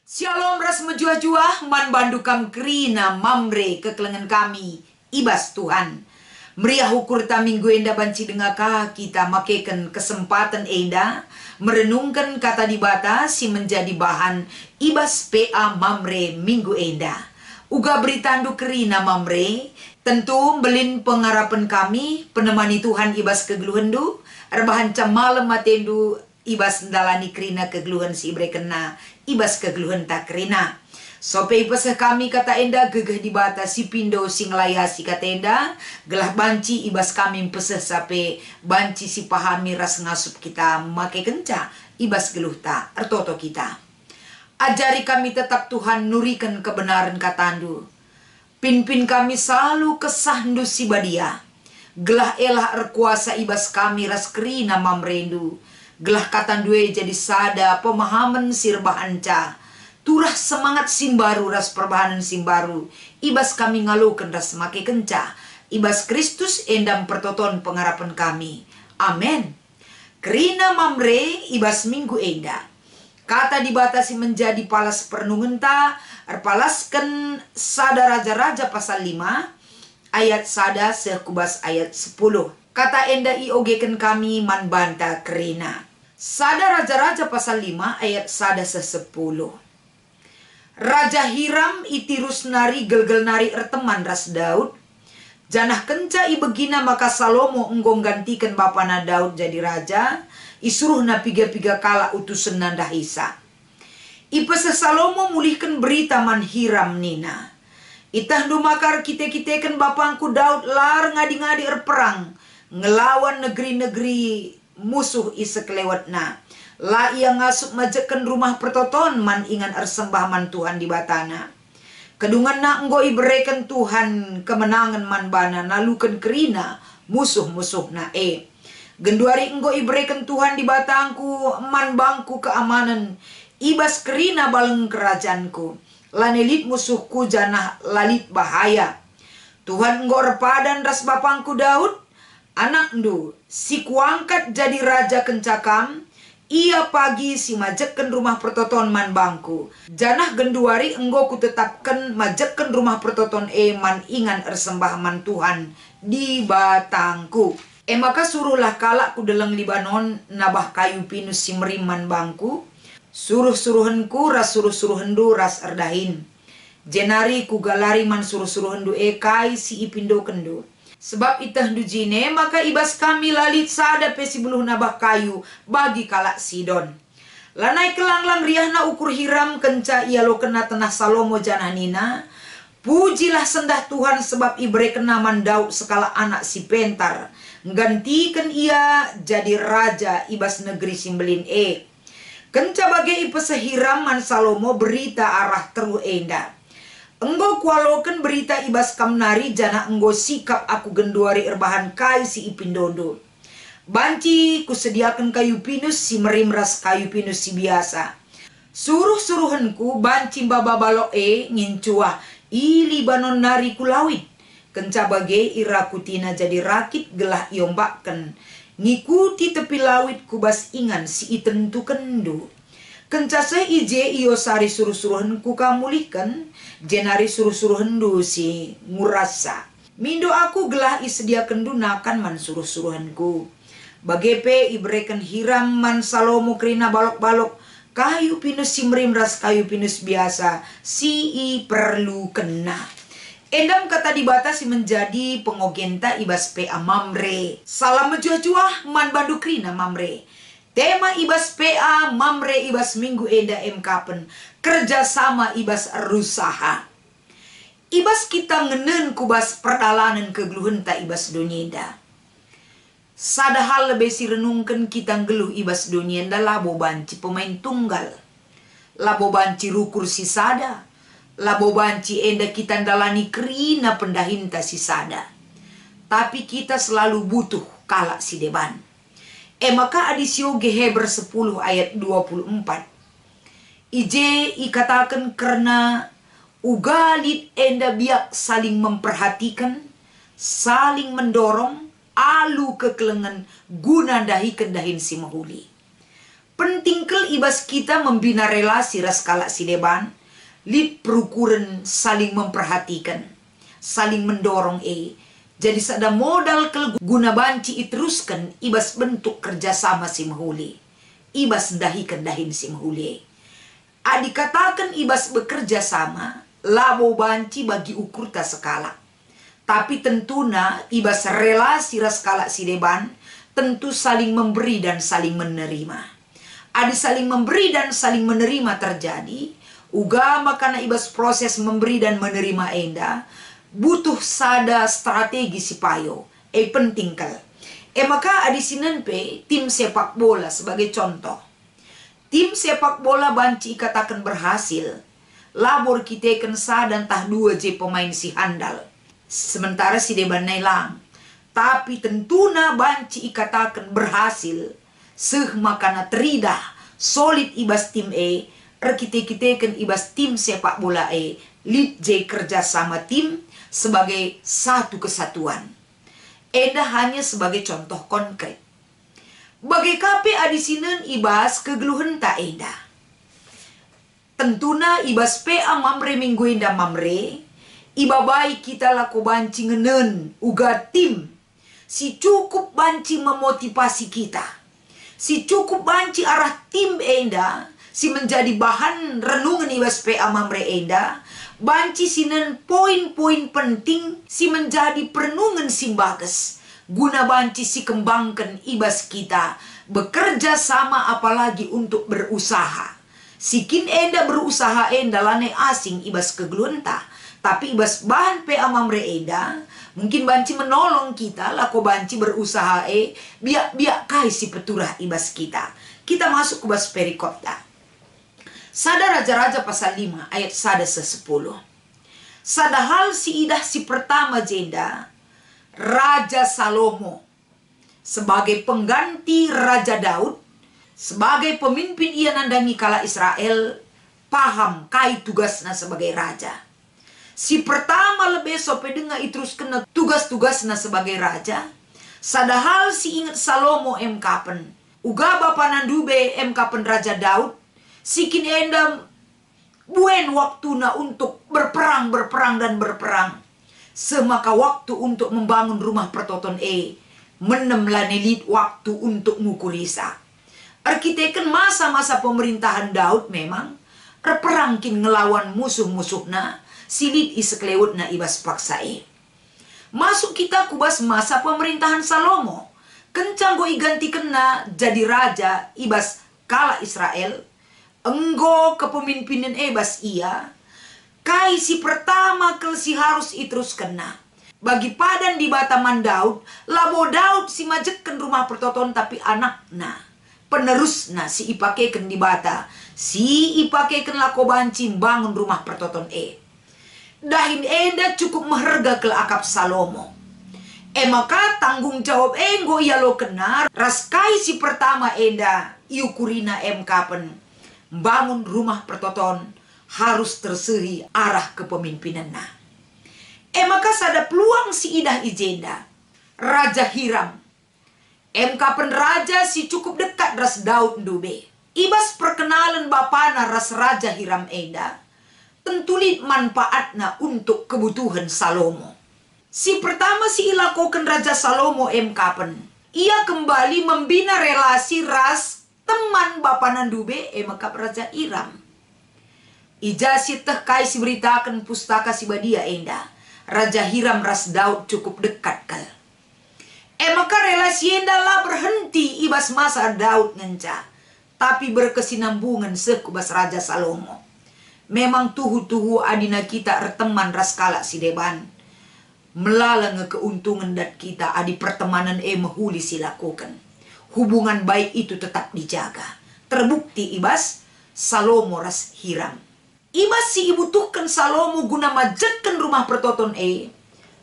Shalom ras menjuah-juah man bandukam kerina mamre kekelengan kami ibas Tuhan. Meriah ukur ta minggu enda banci dengaka kita makeken kesempatan enda merenungkan kata dibata si menjadi bahan ibas PA mamre minggu enda. Uga beritandu kerina mamre tentu belin pengarapan kami penemani Tuhan ibas kegeluhendu rebahan cam malam matendu ibas ndalani kerina kegeluhan si ibre kena ibas kegeluhan tak kerina. Sope peseh kami kata enda gegeh di bata si pindo sing layasi kata enda gelah banci ibas kami peseh sape banci si pahami ras ngasup kita make kenca ibas geluh ta ertoto kita. Ajari kami tetap Tuhan nurikan kebenaran katandu. Pin kami selalu kesahndu si badia. Gelah elah erkuasa ibas kami ras kerina mamrendu. Gelah katandue jadi sada pemahaman sirbah anca. Turah semangat simbaru ras perbahanan simbaru. Ibas kami ngalukan ras make kenca. Ibas Kristus endam pertoton pengharapan kami. Amin. Kerina mamre ibas minggu enda. Kata dibatasi menjadi palas pernungenta. Erpalaskan sada raja-raja pasal 5. Ayat sada sekubas ayat 10. Kata enda iogeken kami man banta kerina. Sada raja-raja pasal 5 ayat sada se-10. Raja Hiram itirus nari gelgel nari erteman ras Daud. Janah kenca ibegina maka Salomo enggong gantikan bapana Daud jadi raja. Isuruh na piga-piga kala utusan nanda Hisa. Ipese Salomo mulihkan berita man Hiram nina. Itahdu makar kite-kiteken bapangku Daud lar ngadi-ngadi erperang. Ngelawan negeri-negeri musuh isek lewatna. La ia ngasup majekan rumah pertoton man ingan ersembah man Tuhan di batana. Kedungan na enggo ibereken Tuhan kemenangan man bana nalukan kerina musuh-musuh na Genduari enggo ibereken Tuhan di batangku man bangku keamanan. Ibas kerina baleng kerajaanku. Lanelit musuhku janah lalit bahaya. Tuhan enggo repadan ras bapangku Daud. Anak ndu si kuangkat jadi raja kencakam. Ia pagi si majekken rumah pertoton man bangku. Janah genduari enggo ku tetapkan majekken rumah pertoton man ingan ersembah man Tuhan di batangku. Maka suruhlah kalak ku deleng Libanon nabah kayu pinus si meriman bangku. Suruh-suruhenku ras suruh-suruhendu ras erdahin. Jenari ku galari man suruh-suruhendu kai si ipindo kendu. Sebab itah dujine maka ibas kami lalit sada pesi buluh nabah kayu bagi kalak Sidon. Lanai kelanglang riahna ukur Hiram kenca ia lo kena tenah Salomo janah nina. Pujilah sendah Tuhan sebab ibre kena man Daud sekala anak si pentar. Gantikan ia jadi raja ibas negeri simbelin Kenca bagai ipese Hiram man Salomo berita arah teru enda. Enggo kualoken berita ibas kamnari jana enggo sikap aku genduari erbahan kai si ipindondo. Banci kusediakan kayu pinus si merimras kayu pinus si biasa. Suruh-suruhenku banci baba balo ngincuah i Libanon nari kulawit. Kenca bagai irakutina jadi rakit gelah iombaken. Ngikuti tepi lawit kubas ingan si itentu kendu. Kenca se ije iyo sari suruh-suruhenku kamulihkan. Jenari suruh-suruhendu si ngurasa. Mindo aku gelah isediakan dunakan man suruh-suruhenku. Bagepe ibreken Hiram man Salomo kerina balok-balok. Kayu pinus si merimras kayu pinus biasa. Si i perlu kena. Endam kata dibatasi menjadi pengogenta ibas PA mamre. Salam menjuah-juah man bandu kerina mamre. Tema ibas PA mamre ibas minggu enda kapen. Kerjasama ibas rusaha. Ibas kita ngenen kubas perdalanan kegeluhan ta ibas donyenda. Sada hal lebih si renungkan kita ngeluh ibas donyenda labo banci pemain tunggal. Labo banci rukur si sada. Labo banci enda kita ndalani kerina pendahinta si sada. Tapi kita selalu butuh kalak si deban. Maka adisio Geheber 10 ayat 24. Ije ikatakan karena ugalit enda biak saling memperhatikan, saling mendorong, alu kekelengan guna dahikan dahin si mahuli. Penting kel ibas kita membina relasi ras kalak si deban, lip perukuran saling memperhatikan, saling mendorong jadi sada modal kel guna banci iteruskan ibas bentuk kerjasama si mahuli. Ibas dahikan dahin si mahuli. Dikatakan ibas bekerja sama, labo banci bagi ukur ta sekala. Tapi tentuna ibas relasi ras kalak si deban, tentu saling memberi dan saling menerima. Saling memberi dan saling menerima terjadi, ugama karena ibas proses memberi dan menerima enda, butuh sada strategi si payo, penting kal. Maka adisinan tim sepak bola sebagai contoh. Tim sepak bola banci ikatakan berhasil, labor kita ken dan tah dua je pemain si handal. Sementara si deban nailang. Tapi tentuna banci ikatakan berhasil, makana teridah solid ibas tim kita ken ibas tim sepak bola lip je kerja sama tim sebagai satu kesatuan. Eda hanya sebagai contoh konkret. Bagai kape adisinan ibas kegeluhan tak enda. Tentuna ibas mamre minggu enda mamre, ibabai kita laku banci ngenen uga tim. Si cukup banci memotivasi kita. Si cukup banci arah tim enda, si menjadi bahan renungan ibas mamre enda, banci sinen poin-poin penting si menjadi perenungan si bagus. Guna banci si kembangkan ibas kita bekerja sama apalagi untuk berusaha. Sikin enda berusaha enda lane asing ibas kegelunta. Tapi ibas bahan mamre enda mungkin banci menolong kita lako banci berusaha biak kai si peturah ibas kita. Kita masuk ke bas perikopta. Sada Raja-Raja pasal 5 ayat sada 10. Sada hal si idah si pertama jenda Raja Salomo sebagai pengganti Raja Daud, sebagai pemimpin ia nandangi kala Israel, paham kai tugasna sebagai raja. Si pertama lebih sope dengar terus kena tugas-tugasna sebagai raja. Sada hal si ingat Salomo kapen, uga bapa nandube kapen Raja Daud, sikin endam buen waktuna untuk berperang dan berperang. Semaka waktu untuk membangun rumah pertoton menem lanelit waktu untuk ngukulisa. Arkiteken masa-masa pemerintahan Daud memang perangkin ngelawan musuh-musuhna silit iseklewutna ibas paksa Masuk kita kubas masa pemerintahan Salomo. Kencang go iganti kena jadi raja ibas kala Israel. Enggo kepemimpinan ebas ia. Kai si pertama kel si harus terus kena. Bagi padan di bataman Daud, labo Daud si majeken rumah pertoton tapi anakna. Penerusna si ipakeken di bata. Si ipakeken lako banci bangun rumah pertoton Dahin enda cukup meherga kel akap Salomo. Maka tanggung jawab enggo ia lo kena. Ras kai si pertama enda iukurina kapen. Bangun rumah pertoton harus tersehi arah kepemimpinan maka sada peluang si idah ijenda Raja Hiram kapen raja si cukup dekat ras Daud ndube ibas perkenalan bapana ras Raja Hiram enda tentulit manfaatna untuk kebutuhan Salomo. Si pertama si ilakokan Raja Salomo kapen ia kembali membina relasi ras teman bapana ndube maka Raja Hiram. Ijazit teh kai si beritakan pustaka si badia enda. Raja Hiram ras Daud cukup dekat kal. Maka relasi enda lah berhenti ibas masa Daud ngenca. Tapi berkesinambungan sekubas Raja Salomo. Memang tuhu-tuhu adina kita erteman ras kalak si deban. Melalang keuntungan dat kita adi pertemanan mahuli si lakukan. Hubungan baik itu tetap dijaga. Terbukti ibas Salomo ras Hiram. Ibas si ibutuhkan Salomo guna majekan rumah pertoton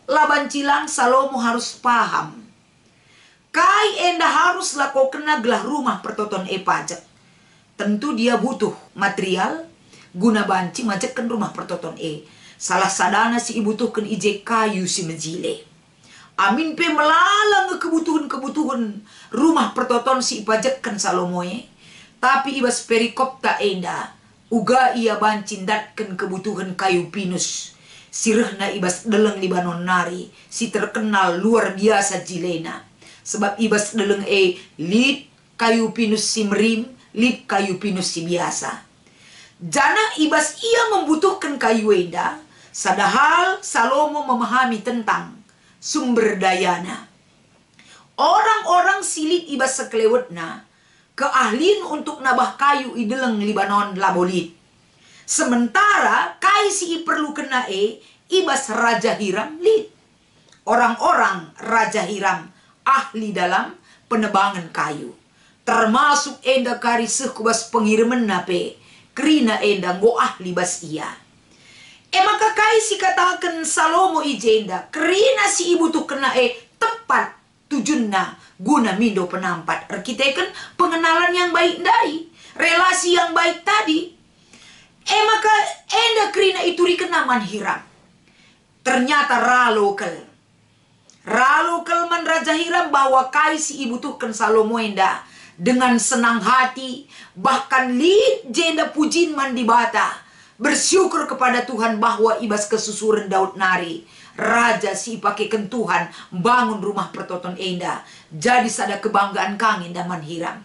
laban cilang Salomo harus paham. Kai enda harus lakukan gelah rumah pertoton pajak. Tentu dia butuh material guna banci majekan rumah pertoton Salah sadana si ibutuhkan ije kayu si mejile. Amin pe melalang kebutuhan-kebutuhan rumah pertoton si ipajekan Salomoe. Tapi ibas perikop ta enda. Uga ia bancindatkan kebutuhan kayu pinus. Sirehna ibas deleng Libanon nari. Si terkenal luar biasa jilena. Sebab ibas deleng lid kayu pinus si merim. Lid kayu pinus si biasa. Jana ibas ia membutuhkan kayu enda. Sadahal Salomo memahami tentang sumber dayana. Orang-orang silit ibas sekelewetna keahlian untuk nabah kayu ideleng Libanon labolit. Sementara kai si perlu kena ibas Raja Hiram lid. Orang-orang Raja Hiram ahli dalam penebangan kayu. Termasuk enda kari sekubas pengiriman nape. Kerina enda ngo ahli bas ia. Maka kai si katakan Salomo ijenda. Kerina si ibu tu kena tepat tujunna guna mindo penampat. Arkiteken pengenalan yang baik dari relasi yang baik tadi. Maka enda kerina itu rikenaman Hiram. Ternyata ralokel man Raja Hiram bahwa kai si ibu tuh Salomo enda dengan senang hati, bahkan lid jenda pujin man di bata, bersyukur kepada Tuhan bahwa ibas kesusuran Daud nari. Raja si pakekan Tuhan bangun rumah pertoton enda. Jadi sada kebanggaan kangin daman Hiram.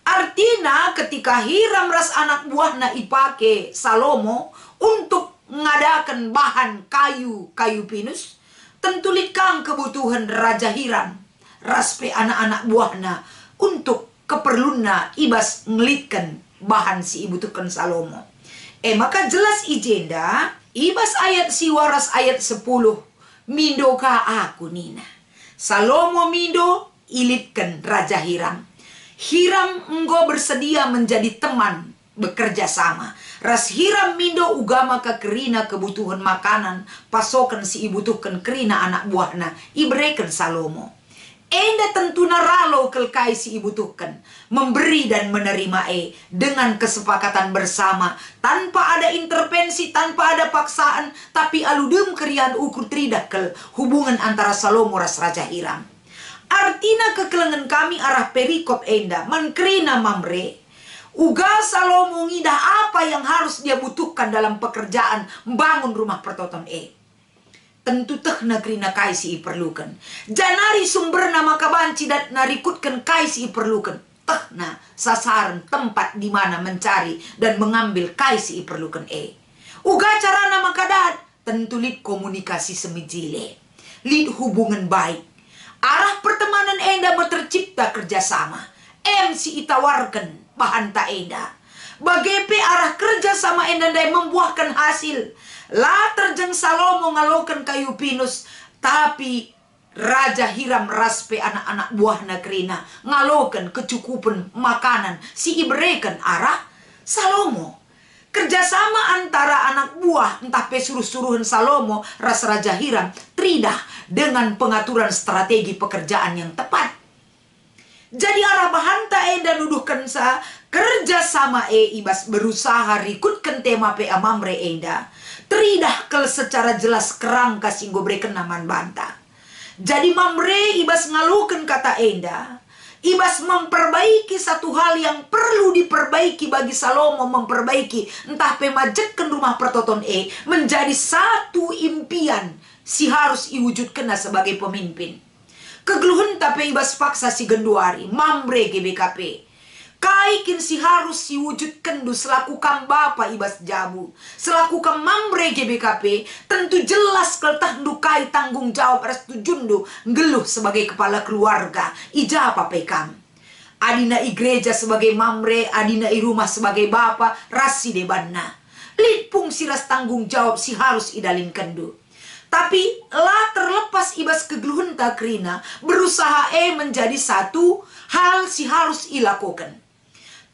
Artinya ketika Hiram ras anak buahna ipake Salomo untuk ngadakan bahan kayu pinus, tentu likang kebutuhan Raja Hiram raspe anak-anak buahna untuk keperluna ibas ngelitkan bahan si ibu tukan Salomo. Maka jelas ijenda ibas ayat si waras ayat 10. Mindo ka aku nina. Salomo mindo ilitkan Raja Hiram. Hiram enggo bersedia menjadi teman bekerja sama. Ras Hiram mindo ugama ka kerina kebutuhan makanan. Pasokan si ibu tukan kerina anak buahna. Ibreken Salomo. Enda tentu naralo kelkai si ibu tukan memberi dan menerima dengan kesepakatan bersama tanpa ada intervensi, tanpa ada paksaan, tapi aludem kerian ukur tridakel hubungan antara Salomo ras Raja Hiram. Artina kekelengan kami arah perikop enda mankrina Mamre uga Salomo ngidah apa yang harus dia butuhkan dalam pekerjaan membangun rumah pertoton tentu teh nagrina kaisi iperlukan. Janari sumber nama kabanci dan narikutkan kaisi iperlukan. Teh na sasaran tempat di mana mencari dan mengambil kaisi iperlukan Uga cara nama kadat tentu lid komunikasi semijile. Lid hubungan baik. Arah pertemanan enda tercipta kerjasama. MC itawarkan bahan ta enda. Bagepe arah kerjasama enda dai membuahkan hasil. La terjeng Salomo ngalokan kayu pinus, tapi Raja Hiram raspe anak-anak buahna kerina ngalokan kecukupan makanan si ibrekan arah Salomo. Kerjasama antara anak buah entah pesuruh-suruhan Salomo ras Raja Hiram tridah dengan pengaturan strategi pekerjaan yang tepat. Jadi arah bahanta enda nuduhkan sa kerjasama ibas berusaha rikutkan tema pe Mamre enda. Tridah kel secara jelas kerangka singgo breken naman banta. Jadi Mamre ibas ngalukan kata enda. Ibas memperbaiki satu hal yang perlu diperbaiki bagi Salomo memperbaiki. Entah pemajekan rumah pertoton menjadi satu impian si harus iwujudkan sebagai pemimpin. Kegeluhan tapi ibas paksa si genduari Mamre GBKP. Kaikin si harus si wujudkan selaku kam bapa ibas jabu. Selaku kam Mamre GBKP tentu jelas keltah dukai tanggung jawab ras tujundu ngeluh sebagai kepala keluarga. Ijapa pekam. Adina i gereja sebagai Mamre, adina i rumah sebagai bapa, rasi debanna. Lipung si ras tanggung jawab si harus idalin kendu. Tapi lah terlepas ibas kegeluhan takrina berusaha menjadi satu hal si harus ilakukan.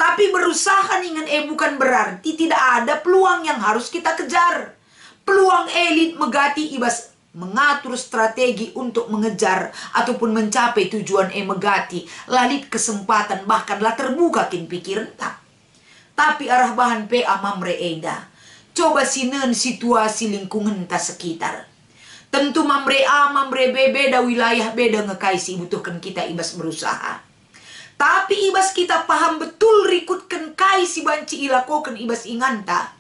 Tapi berusaha dengan bukan berarti tidak ada peluang yang harus kita kejar. Peluang elit megati ibas mengatur strategi untuk mengejar ataupun mencapai tujuan megati. Lalit kesempatan bahkanlah terbuka kin pikiran tak. Tapi arah bahan PA Mamre enda. Coba sinen situasi lingkungan ta sekitar. Tentu mamre A, mamre B, beda wilayah, beda ngekaisi butuhkan kita ibas berusaha. Tapi ibas kita paham betul rikutkan kaisi banci ilakokan ibas inganta.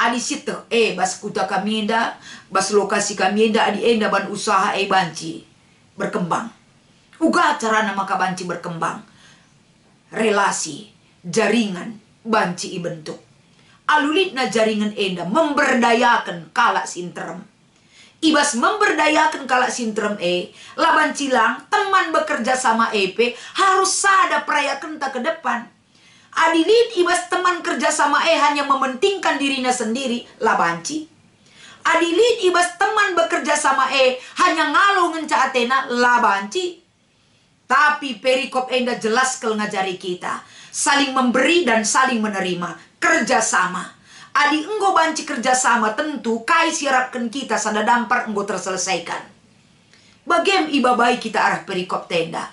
Adi situ, bas kuta kami enda, bas lokasi kami enda, adi enda ban usaha banci berkembang. Uga cara nama banci berkembang. Relasi, jaringan, banci bentuk. Alulit na jaringan enda memberdayakan kalak sinterem. Ibas memberdayakan kalak sinterem laban cilang teman bekerja sama EP harus sada perayakan tak ke depan. Adilit ibas teman kerja sama hanya mementingkan dirinya sendiri labanci. Adilit ibas teman bekerja sama hanya ngalau ngenca atena labanci. Tapi perikop enda jelas kel ngajari kita saling memberi dan saling menerima, kerjasama. Adi enggo banci kerjasama tentu kai siarapkan kita sada dampar enggo terselesaikan. Bagem ibabai kita arah perikop tenda.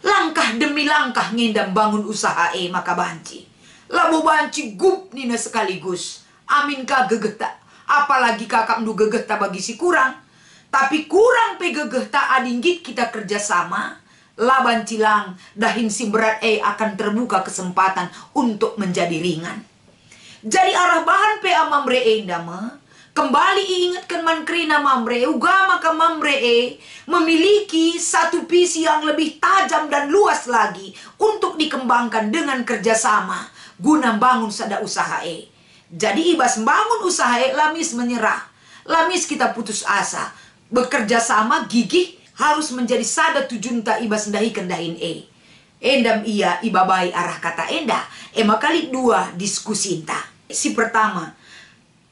Langkah demi langkah ngindam bangun usaha maka banci. Labu banci gup nina sekaligus. Amin ka gegeta. Apalagi kakak ndu gegeta bagi si kurang. Tapi kurang pe gegeta adinggit kita kerjasama. Laban cilang dahin si berat akan terbuka kesempatan untuk menjadi ringan. Jadi arah bahan PA mamre endama kembali ingatkan mankrina mamre uga maka mamre memiliki satu visi yang lebih tajam dan luas lagi untuk dikembangkan dengan kerjasama guna bangun sada usaha Jadi ibas bangun usaha lamis menyerah, lamis kita putus asa, bekerja sama gigih harus menjadi sada tujunta ibas ndahikan dahin endam iya ibabai arah kata enda kali dua diskusi inta. Si pertama,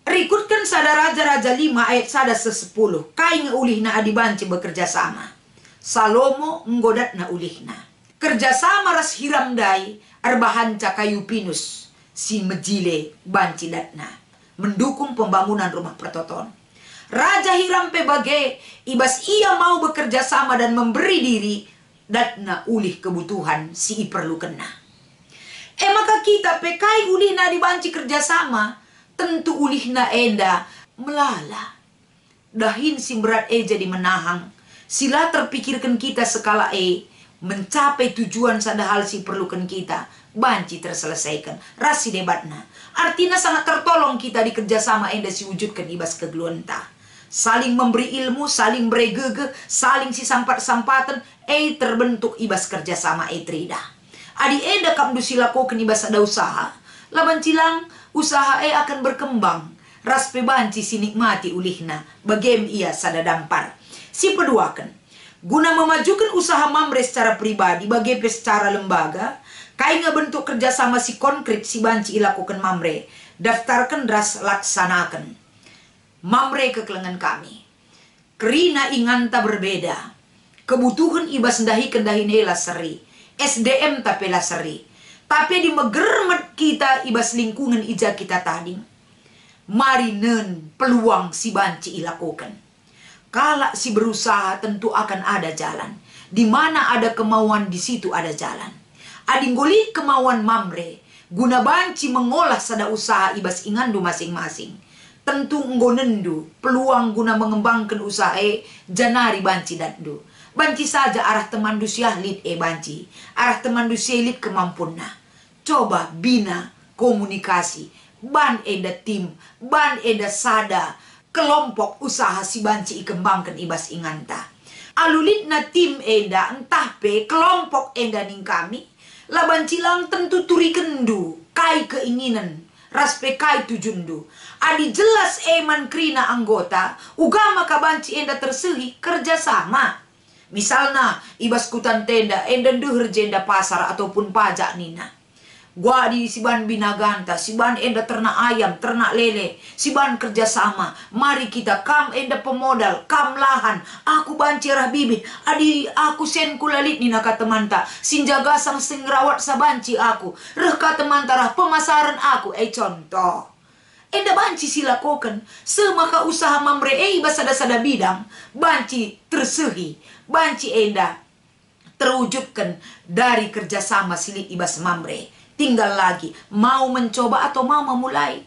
rikutkan sada Raja-Raja 5 ayat sada 10. Kai ngeulihna adi banci bekerja sama. Salomo nggodatna ulihna. Kerjasama ras hiram dai arbahanca kayu pinus. Si mejile banci datna. Mendukung pembangunan rumah pertoton. Raja hiram pe bage ibas ia mau bekerja sama dan memberi diri datna ulih kebutuhan si perlu kena. Maka kita pekai ulihna dibanci kerjasama, tentu ulihna enda melala. Dahin si berat jadi menahang. Sila terpikirkan kita sekala mencapai tujuan sada hal si perlukan kita. Banci terselesaikan. Rasi debatna. Artinya sangat tertolong kita di kerjasama enda si wujudkan ibas kegeluanta. Saling memberi ilmu, saling beregege, saling si sampat-sampatan, terbentuk ibas kerjasama trida. Adi enda kam dusila ko kenibas ada usaha. Laban cilang usaha akan berkembang. Ras pebanci sinikmati ulihna. Bagem ia sada dampar. Si peduakan. Guna memajukan usaha mamre secara pribadi. Bagepe secara lembaga. Kai bentuk kerjasama si konkret si banci ilakukan mamre. Daftarkan ras laksanakan. Mamre kekelengan kami. Kerina inganta berbeda. Kebutuhan ibas ndahi kendahine seri. SDM tapi laseri. Tapi di megermet kita ibas lingkungan ija kita tadi. Mari nen peluang si banci ilakukan. Kala si berusaha tentu akan ada jalan. Di mana ada kemauan di situ ada jalan. Adinggoli kemauan mamre. Guna banci mengolah sada usaha ibas ingandu masing-masing. Tentu nggonendu peluang guna mengembangkan usaha janari banci dandu. Banci saja arah teman dusiahlit banci. Arah teman dusiahlit kemampunna. Coba bina komunikasi. Ban eda tim. Ban eda sada. Kelompok usaha si banci ikembangkan ibas inganta. Alulit na tim eda entah pe kelompok eda ning kami. Laban cilang tentu turi kendu. Kai keinginan. Raspe kai tujundu. Adi jelas eman krina anggota. Ugama kabanci eda terseli kerjasama. Misalnya, ibas kutan tenda, enda duhur jenda pasar ataupun pajak nina. Gua di siban binaganta, siban enda ternak ayam, ternak lele, siban kerjasama. Mari kita kam enda pemodal, kam lahan. Aku banci rah bibit, adi aku sen kulalit nina kata manta. Sinjaga sang sing rawat sabanci aku. Reh kata manta rah pemasaran aku, contoh. Enda banci silakokan, semaka usaha mamre ibas sada-sada bidang, banci tersehi. Banci enda terwujudkan dari kerjasama silik ibas mamre. Tinggal lagi mau mencoba atau mau memulai.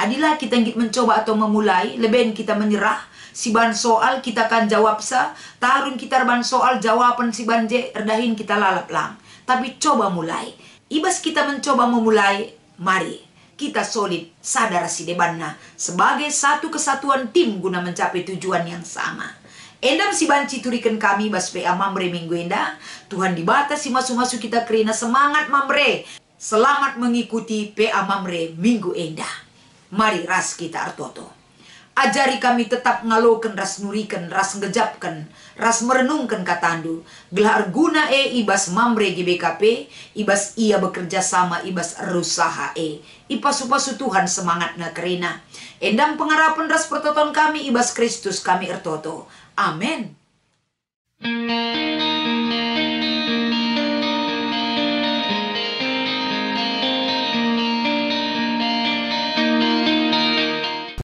Adilah kita ingin mencoba atau memulai, lebih kita menyerah. Si ban soal kita kan jawab sa. Tarun kita ban soal jawaban si banje erdahin kita lalap lang. Tapi coba mulai. Ibas kita mencoba memulai. Mari kita solid sadar si debanna. Sebagai satu kesatuan tim guna mencapai tujuan yang sama. Endam si banci turikan kami bas PA Mamre minggu enda. Tuhan dibatasi masuk-masuk kita kerina semangat Mamre. Selamat mengikuti PA Mamre minggu enda. Mari ras kita artoto. Ajari kami tetap ngaloken ras nuriken, ras ngejapken, ras merenungkan katandu. Gelar guna ibas Mamre GBKP, ibas ia bekerja sama, ibas rusaha Ipasu-pasu Tuhan semangat na kerina. Endam pengharapan ras pertoton kami, ibas Kristus kami ertoto. Amin.